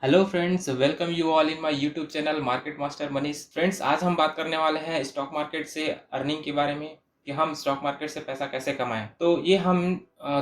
Hello friends, welcome you all in my YouTube channel market master Manish. Friends, आज हम बात करने वाले हैं स्टॉक मार्केट से अर्निंग के बारे में कि हम स्टॉक मार्केट से पैसा कैसे कमाएं। तो ये हम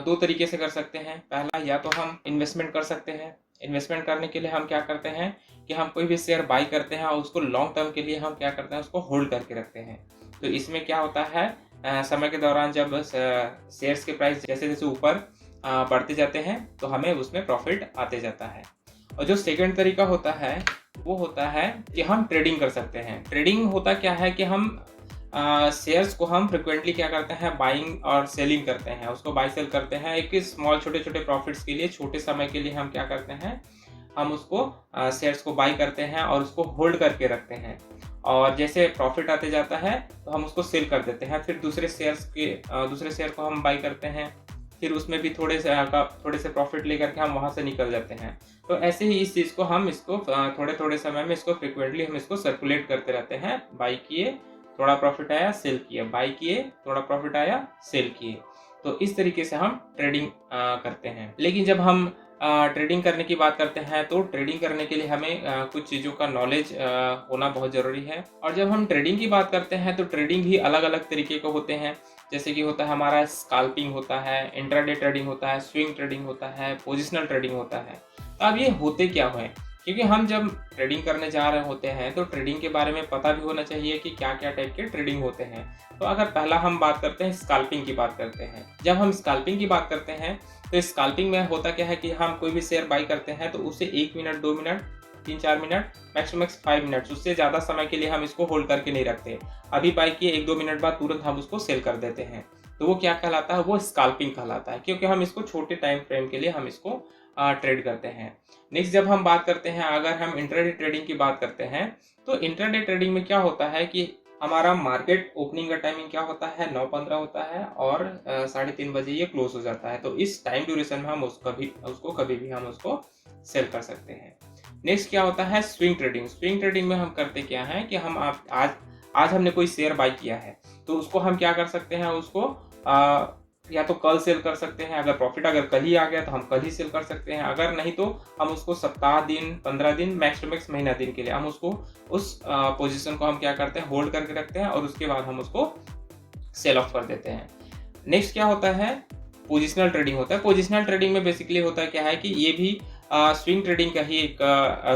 दो तरीके से कर सकते हैं। पहला, या तो हम इन्वेस्टमेंट कर सकते हैं। इन्वेस्टमेंट करने के लिए हम क्या करते हैं कि हम कोई भी शेयर बाई करते हैं और उसको लॉन्ग टर्म के लिए हम क्या करते हैं, उसको होल्ड करके रखते हैं। तो इसमें क्या होता है, समय के दौरान जब शेयर्स के प्राइस जैसे जैसे ऊपर बढ़ते जाते हैं तो हमें उसमें प्रॉफिट आते जाता है। और जो सेकंड तरीका होता है वो होता है कि हम ट्रेडिंग कर सकते हैं। ट्रेडिंग होता क्या है कि हम शेयर्स को हम फ्रिक्वेंटली क्या करते हैं, बाइंग और सेलिंग करते हैं, उसको बाई सेल करते हैं। एक स्मॉल छोटे छोटे प्रॉफिट्स के लिए, छोटे समय के लिए हम क्या करते हैं, हम उसको शेयर्स को बाई करते हैं और उसको होल्ड करके रखते हैं। और जैसे प्रॉफिट आते जाता है तो हम उसको सेल कर देते हैं। फिर दूसरे शेयर को हम बाई करते हैं, फिर उसमें भी थोड़े से प्रॉफिट लेकर के हम वहां से निकल जाते हैं। तो ऐसे ही इस चीज़ को हम इसको थोड़े थोड़े समय में इसको फ्रिक्वेंटली हम इसको सर्कुलेट करते रहते हैं। बाई किए, थोड़ा प्रॉफिट आया, सेल किया, बाई किए, थोड़ा प्रॉफिट आया, सेल किए। तो इस तरीके से हम ट्रेडिंग करते हैं। लेकिन जब हम ट्रेडिंग करने की बात करते हैं तो ट्रेडिंग करने के लिए हमें कुछ चीज़ों का नॉलेज होना बहुत ज़रूरी है। और जब हम ट्रेडिंग की बात करते हैं तो ट्रेडिंग भी अलग अलग तरीके के होते हैं। जैसे कि होता है हमारा स्काल्पिंग होता है, इंट्राडे ट्रेडिंग होता है, स्विंग ट्रेडिंग होता है, पोजिशनल ट्रेडिंग होता है। तो अब ये होते क्या हैं, क्योंकि हम जब ट्रेडिंग करने जा रहे होते हैं तो ट्रेडिंग के बारे में पता भी होना चाहिए कि क्या क्या टाइप के ट्रेडिंग होते हैं। तो अगर पहला हम बात करते हैं, स्काल्पिंग की बात करते हैं। जब हम स्काल्पिंग की बात करते हैं तो स्काल्पिंग में होता क्या है कि हम कोई भी शेयर बाई करते हैं तो उसे 1 minute, 2 minute, 3-4 minute, maximum 5 minute, उससे ज़्यादा समय के लिए हम इसको होल्ड करके नहीं रखते। अभी बाई किए 1-2 मिनट बाद तुरंत हम उसको सेल कर देते हैं। तो वो क्या कहलाता है, वो स्काल्पिंग कहलाता है, क्योंकि हम इसको छोटे टाइम फ्रेम के लिए हम इसको ट्रेड करते हैं। नेक्स्ट, जब हम बात करते हैं, अगर हम इंट्राडे ट्रेडिंग की बात करते हैं तो इंट्राडे ट्रेडिंग में क्या होता है कि हमारा मार्केट ओपनिंग का टाइमिंग क्या होता है, 9:15 होता है और 3:30 बजे ये क्लोज हो जाता है। तो इस टाइम ड्यूरेशन में हम उसको कभी भी हम उसको सेल कर सकते हैं। नेक्स्ट क्या होता है, स्विंग ट्रेडिंग। स्विंग ट्रेडिंग में हम करते क्या है कि हम आज हमने कोई शेयर बाई किया है तो उसको हम क्या कर सकते हैं, उसको या तो कल सेल कर सकते हैं। अगर प्रॉफिट अगर कल ही आ गया तो हम कल ही सेल कर सकते हैं। अगर नहीं तो हम उसको सप्ताह दिन, 15 दिन, मैक्स टू मैक्स महीना दिन के लिए हम उसको उस पोजीशन को हम क्या करते हैं, होल्ड करके रखते हैं और उसके बाद हम उसको सेल ऑफ कर देते हैं। नेक्स्ट क्या होता है, पोजिशनल ट्रेडिंग होता है। पोजिशनल ट्रेडिंग में बेसिकली होता है क्या है कि ये भी स्विंग ट्रेडिंग का ही एक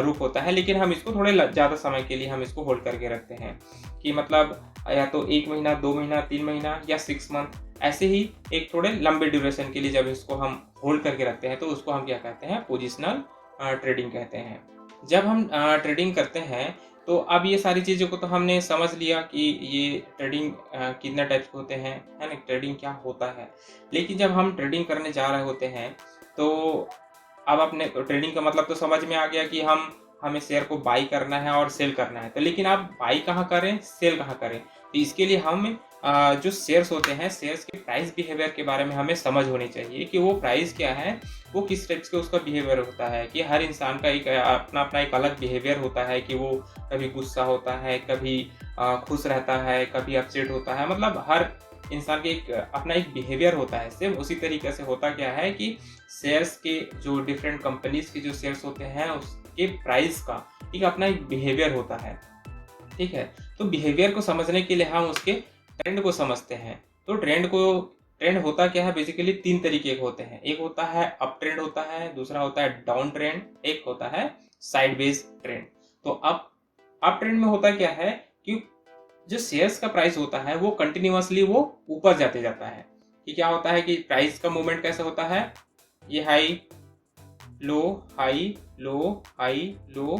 रूप होता है, लेकिन हम इसको थोड़े ज़्यादा समय के लिए हम इसको होल्ड करके रखते हैं। कि मतलब या तो 1 महीना, 2 महीना, 3 महीना या 6 मंथ, ऐसे ही एक थोड़े लंबे ड्यूरेशन के लिए जब इसको हम होल्ड करके रखते हैं तो उसको हम क्या कहते हैं, पोजिशनल ट्रेडिंग कहते हैं। जब हम ट्रेडिंग करते हैं तो अब ये सारी चीज़ों को तो हमने समझ लिया कि ये ट्रेडिंग कितने टाइप्स के होते हैं, है ना, ट्रेडिंग क्या होता है। लेकिन जब हम ट्रेडिंग करने जा रहे होते हैं तो अब अपने ट्रेडिंग का मतलब तो समझ में आ गया कि हमें शेयर को बाई करना है और सेल करना है। तो लेकिन आप बाई कहाँ करें, सेल कहाँ करें, तो इसके लिए हम जो शेयर्स होते हैं, शेयर्स के प्राइस बिहेवियर के बारे में हमें समझ होनी चाहिए कि वो प्राइस क्या है, वो किस टाइप्स के उसका बिहेवियर होता है। कि हर इंसान का एक अपना अपना एक अलग बिहेवियर होता है कि वो कभी गुस्सा होता है, कभी खुश रहता है, कभी अपसेट होता है। मतलब हर इंसान के एक अपना एक बिहेवियर होता है। सेम उसी तरीके से होता क्या है कि शेयर्स के जो डिफरेंट कंपनीज के जो शेयर्स होते हैं उसके प्राइस का एक अपना एक बिहेवियर होता है। ठीक है, तो बिहेवियर को समझने के लिए हम उसके ट्रेंड को समझते हैं। तो ट्रेंड होता क्या है, बेसिकली 3 तरीके के होते हैं। एक होता है अप ट्रेंड होता है, दूसरा होता है डाउन ट्रेंड, एक होता है साइडवेज ट्रेंड। तो अप ट्रेंड में होता क्या है कि जो शेयर्स का प्राइस होता है वो कंटिन्यूअसली वो ऊपर जाते जाता है। कि क्या होता है कि प्राइस का मूवमेंट कैसे होता है, ये high low, high low, high low,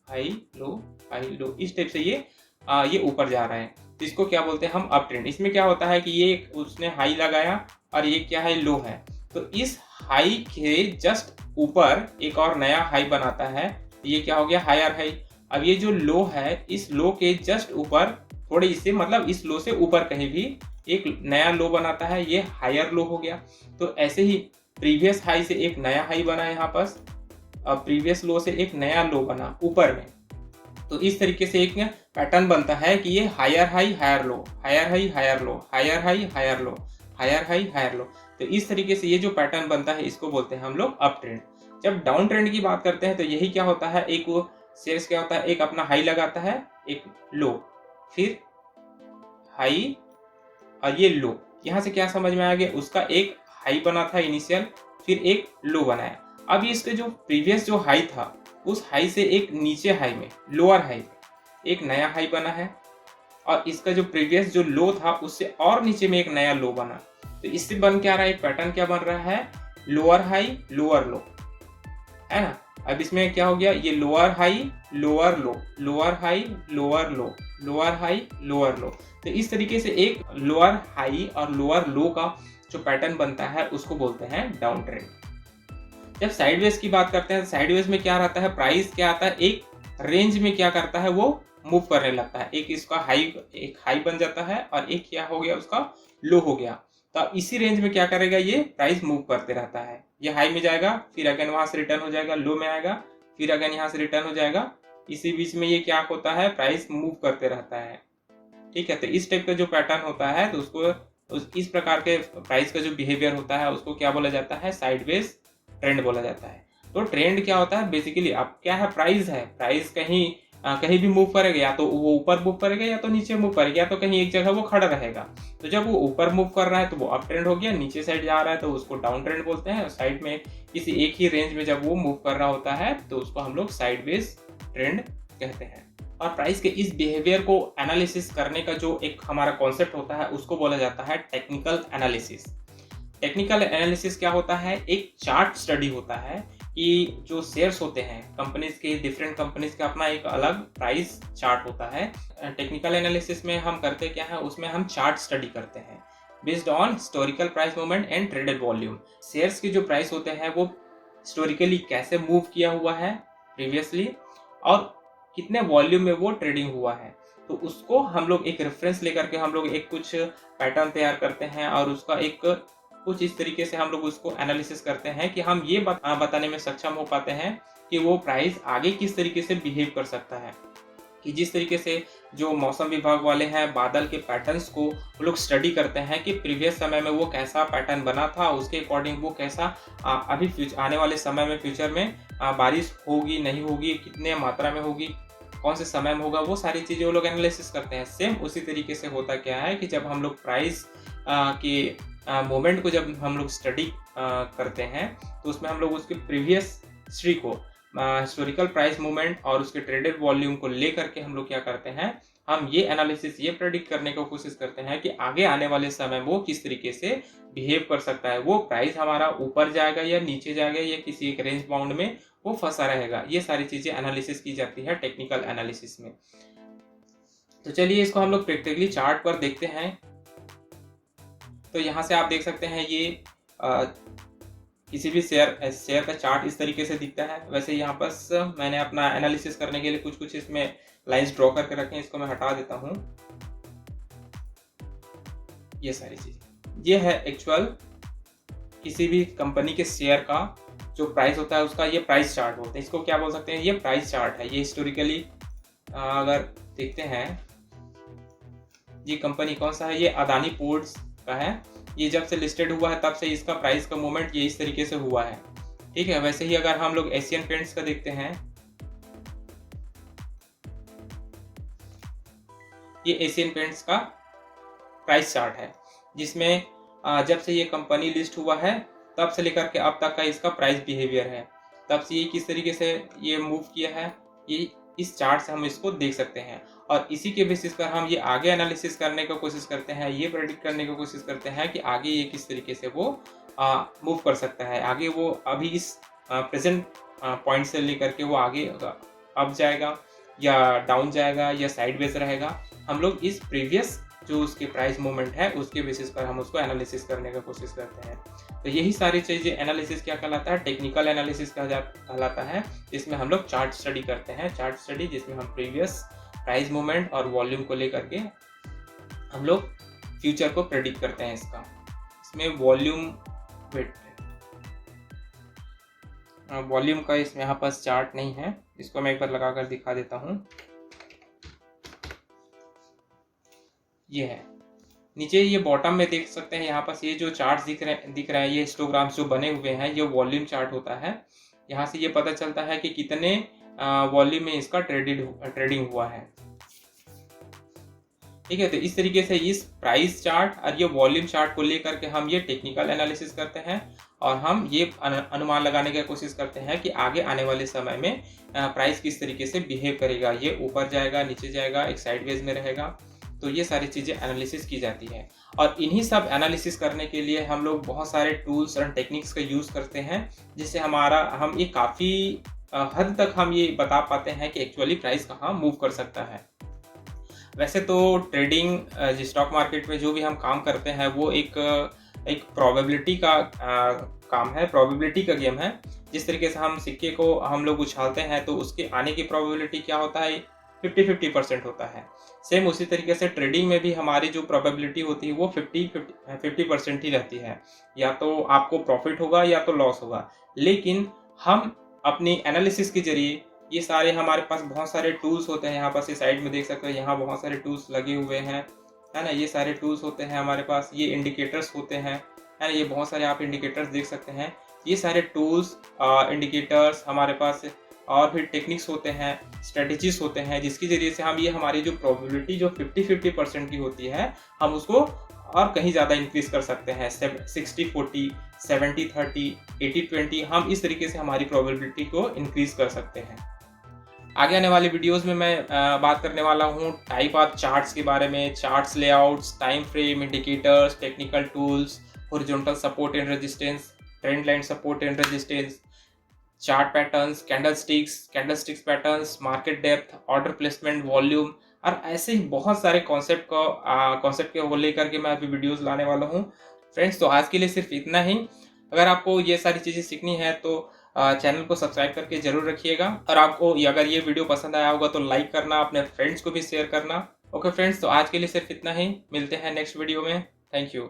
high low, high low, इस टाइप से ये ऊपर जा रहा है। तो इसको क्या बोलते हैं हम, अप ट्रेंड। इसमें क्या होता है कि ये उसने हाई लगाया और ये क्या है, लो है। तो इस हाई के जस्ट ऊपर एक और नया हाई बनाता है, ये क्या हो गया, हायर हाई। अब ये जो लो है, इस लो के जस्ट ऊपर थोड़े इससे मतलब इस लो से ऊपर कहीं भी एक नया लो बनाता है, ये हायर लो हो गया। तो ऐसे ही प्रीवियस हाई से एक नया हाई बना यहाँ पास, अब प्रीवियस लो से एक नया लो बना ऊपर में। तो इस तरीके से एक पैटर्न बनता है कि ये higher high, higher low, higher high, higher low, higher high, higher low, higher high, higher low. तो इस तरीके से ये जो पैटर्न बनता है इसको बोलते हैं हम लोग अप ट्रेंड। जब डाउन ट्रेंड की बात करते हैं तो यही क्या होता है, एक वो शेयर्स क्या होता है, एक अपना हाई लगाता है, एक लो, फिर हाई और ये लो। यहाँ से क्या समझ में आ गया, उसका एक हाई बना था इनिशियल, फिर एक लो बनाया। अब ये इसके जो प्रीवियस जो हाई था, उस हाई से एक नीचे हाई में, लोअर हाई में एक नया हाई बना है, और इसका जो प्रीवियस जो लो था उससे और नीचे में एक नया लो बना। तो इससे बन क्या रहा है, एक पैटर्न क्या बन रहा है, लोअर हाई लोअर लो, है ना। अब इसमें क्या हो गया, ये लोअर हाई लोअर लो, लोअर हाई लोअर लो, लोअर हाई लोअर लो। तो इस तरीके से एक लोअर हाई और लोअर लो का जो पैटर्न बनता है उसको बोलते हैं डाउन ट्रेंड। जब साइडवेज की बात करते हैं, साइडवेज में क्या रहता है, प्राइस क्या आता है, एक रेंज में क्या करता है, वो मूव करने लगता है। एक इसका हाई, एक हाई बन जाता है और एक क्या हो गया, उसका लो हो गया। तो अब इसी रेंज में क्या करेगा, ये प्राइस मूव करते रहता है। ये हाई में जाएगा, फिर अगेन वहां से रिटर्न हो जाएगा, लो में आएगा, फिर अगेन यहाँ से रिटर्न हो जाएगा। इसी बीच में ये क्या होता है, प्राइस मूव करते रहता है। ठीक है, तो इस टाइप का जो पैटर्न होता है तो उसको इस प्रकार के प्राइस का जो बिहेवियर होता है उसको क्या बोला जाता है, साइडवेज ट्रेंड बोला जाता है। तो ट्रेंड क्या होता है, बेसिकली अब क्या है, प्राइस है, प्राइस कहीं कहीं भी मूव करेगा, या तो वो ऊपर मूव करेगा या तो नीचे मूव करेगा, या तो कहीं एक जगह वो खड़ा रहेगा। तो जब वो ऊपर मूव कर रहा है तो वो अप ट्रेंड हो गया, नीचे साइड जा रहा है तो उसको डाउन ट्रेंड बोलते हैं। साइड में किसी एक ही रेंज में जब वो मूव कर रहा होता है तो उसको हम लोग साइडवेज ट्रेंड कहते हैं। और प्राइस के इस बिहेवियर को एनालिसिस करने का जो एक हमारा कॉन्सेप्ट होता है उसको बोला जाता है टेक्निकल एनालिसिस। टेक्निकल एनालिसिस क्या होता है, एक चार्ट स्टडी होता है कि जो शेयर्स होते हैं कंपनीज के, डिफरेंट कंपनीज का अपना एक अलग प्राइस चार्ट होता है। टेक्निकल एनालिसिस में हम करते क्या है, उसमें हम चार्ट स्टडी करते हैं based on historical price movement and traded volume. Shares की जो प्राइस होते हैं वो हिस्टोरिकली कैसे मूव किया हुआ है प्रीवियसली, और कितने वॉल्यूम में वो ट्रेडिंग हुआ है, तो उसको हम लोग एक रेफरेंस लेकर के हम लोग एक कुछ पैटर्न तैयार करते हैं, और उसका एक कुछ इस तरीके से हम लोग उसको एनालिसिस करते हैं कि हम ये बताने में सक्षम हो पाते हैं कि वो प्राइस आगे किस तरीके से बिहेव कर सकता है। कि जिस तरीके से जो मौसम विभाग वाले हैं बादल के पैटर्न्स को वो लोग स्टडी करते हैं कि प्रीवियस समय में वो कैसा पैटर्न बना था, उसके अकॉर्डिंग वो कैसा अभी आने वाले समय में फ्यूचर में बारिश होगी नहीं होगी, कितने मात्रा में होगी, कौन से समय में होगा, वो सारी चीज़ें वो लोग एनालिसिस करते हैं। सेम उसी तरीके से होता क्या है कि जब हम लोग प्राइस के मोमेंट को जब हम लोग स्टडी करते हैं तो उसमें हम लोग उसके प्रीवियस हिस्ट्री को, हिस्टोरिकल प्राइस मूवमेंट और उसके ट्रेडेड वॉल्यूम को लेकर के हम लोग क्या करते हैं, हम ये एनालिसिस, ये प्रेडिक्ट करने की कोशिश करते हैं कि आगे आने वाले समय वो किस तरीके से बिहेव कर सकता है, वो प्राइस हमारा ऊपर जाएगा या नीचे जाएगा या किसी एक रेंज बाउंड में वो फंसा रहेगा। ये सारी चीजें एनालिसिस की जाती है टेक्निकल एनालिसिस में। तो चलिए इसको हम लोग प्रैक्टिकली चार्ट पर देखते हैं। तो यहाँ से आप देख सकते हैं ये किसी भी शेयर का चार्ट इस तरीके से दिखता है। वैसे यहाँ पर मैंने अपना एनालिसिस करने के लिए कुछ इसमें लाइंस ड्रॉ करके रखे हैं, इसको मैं हटा देता हूँ। ये सारी चीजें, ये है एक्चुअल किसी भी कंपनी के शेयर का जो प्राइस होता है उसका ये प्राइस चार्ट बोलते हैं। इसको क्या बोल सकते हैं, ये प्राइस चार्ट है। ये हिस्टोरिकली अगर देखते हैं ये कंपनी कौन सा है, ये अदानी पोर्ट्स का है। ये जब से लिस्टेड हुआ है तब से इसका प्राइस का मूवमेंट ये इस तरीके से हुआ है। ठीक है, वैसे ही अगर हम लोग एशियन पेंट्स का देखते हैं, ये एशियन पेंट्स का प्राइस चार्ट है जिसमें जब से ये कंपनी लिस्ट हुआ है तब से लेकर के अब तक का इसका प्राइस बिहेवियर है, तब से ये किस तरीके से ये मूव किया है, ये इस चार्ट से हम इसको देख सकते हैं। और इसी के बेसिस पर हम ये आगे एनालिसिस करने की कोशिश करते हैं, ये प्रेडिक्ट करने की कोशिश करते हैं कि आगे ये किस तरीके से वो मूव कर सकता है। आगे वो अभी इस प्रेजेंट पॉइंट से लेकर के वो आगे अप जाएगा या डाउन जाएगा या साइडवेज रहेगा। हम लोग इस प्रीवियस जो उसके प्राइस मूवमेंट है उसके बेसिस पर हम उसको एनालिसिस करने की कोशिश करते हैं। तो यही सारी चीज़ें एनालिसिस क्या कहलाता है, टेक्निकल एनालिसिस कहलाता है, जिसमें हम लोग चार्ट स्टडी करते हैं। चार्ट स्टडी जिसमें हम प्रीवियस प्राइस मूवमेंट और वॉल्यूम को लेकर के हम लोग फ्यूचर को प्रेडिक्ट करते हैं। इसमें वॉल्यूम वॉल्यूम का इसमें यहाँ पास चार्ट नहीं है, इसको मैं एक बार लगा कर दिखा देता हूँ। ये है नीचे, ये बॉटम में देख सकते हैं यहाँ पास ये जो चार्ट दिख रहे हैं, ये हिस्टोग्राम्स जो बने हुए हैं ये वॉल्यूम चार्ट होता है। यहाँ से ये पता चलता है कि कितने वॉल्यूम में इसका ट्रेडिंग हुआ है। ठीक है, तो इस तरीके से इस प्राइस चार्ट और ये वॉल्यूम चार्ट को लेकर के हम ये टेक्निकल एनालिसिस करते हैं और हम ये अनुमान लगाने की कोशिश करते हैं कि आगे आने वाले समय में प्राइस किस तरीके से बिहेव करेगा, ये ऊपर जाएगा, नीचे जाएगा, एक साइडवेज में रहेगा। तो ये सारी चीज़ें एनालिसिस की जाती है और इन्हीं सब एनालिसिस करने के लिए हम लोग बहुत सारे टूल्स और टेक्निक्स का यूज़ करते हैं, जिससे हम ये काफ़ी हद तक हम ये बता पाते हैं कि एक्चुअली प्राइस कहाँ मूव कर सकता है। वैसे तो ट्रेडिंग स्टॉक मार्केट में जो भी हम काम करते हैं वो एक प्रोबेबिलिटी का काम है, प्रोबेबिलिटी का गेम है। जिस तरीके से हम सिक्के को हम लोग उछालते हैं तो उसके आने की प्रोबेबिलिटी क्या होता है, 50-50% होता है। सेम उसी तरीके से ट्रेडिंग में भी हमारी जो प्रोबेबिलिटी होती है वो 50% ही रहती है, या तो आपको प्रॉफिट होगा या तो लॉस होगा। लेकिन हम अपनी एनालिसिस के जरिए ये सारे हमारे पास बहुत सारे टूल्स होते हैं, यहाँ पास ये साइड में देख सकते हो, यहाँ बहुत सारे टूल्स लगे हुए हैं, है ना। ये सारे टूल्स होते हैं हमारे पास, ये इंडिकेटर्स होते हैं, है ना। ये बहुत सारे आप इंडिकेटर्स देख सकते हैं। ये सारे टूल्स इंडिकेटर्स हमारे पास और फिर टेक्निक्स होते हैं, स्ट्रेटजीज होते हैं, जिसके जरिए से हम ये हमारी जो प्रोबेबिलिटी जो 50-50% की होती है, हम उसको और कहीं ज़्यादा इंक्रीज कर सकते हैं। 60-40, 70-30, 80-20, हम इस तरीके से हमारी प्रोबेबिलिटी को इंक्रीज कर सकते हैं। आगे आने वाले वीडियोस में मैं बात करने वाला हूँ टाइप ऑफ चार्ट्स के बारे में, charts layouts, time frame, indicators, technical tools, horizontal support and resistance, trend line support and resistance, chart patterns, candlesticks patterns, market depth, order placement, volume और ऐसे ही बहुत सारे कॉन्सेप्ट को लेकर के मैं अभी वीडियोस लाने वाला हूँ। फ्रेंड्स, तो आज के लिए सिर्फ इतना ही। अगर आपको ये सारी चीज़ें सीखनी है तो चैनल को सब्सक्राइब करके जरूर रखिएगा और आपको अगर ये वीडियो पसंद आया होगा तो लाइक करना, अपने फ्रेंड्स को भी शेयर करना। ओके फ्रेंड्स, तो आज के लिए सिर्फ इतना ही। मिलते हैं नेक्स्ट वीडियो में। Thank you.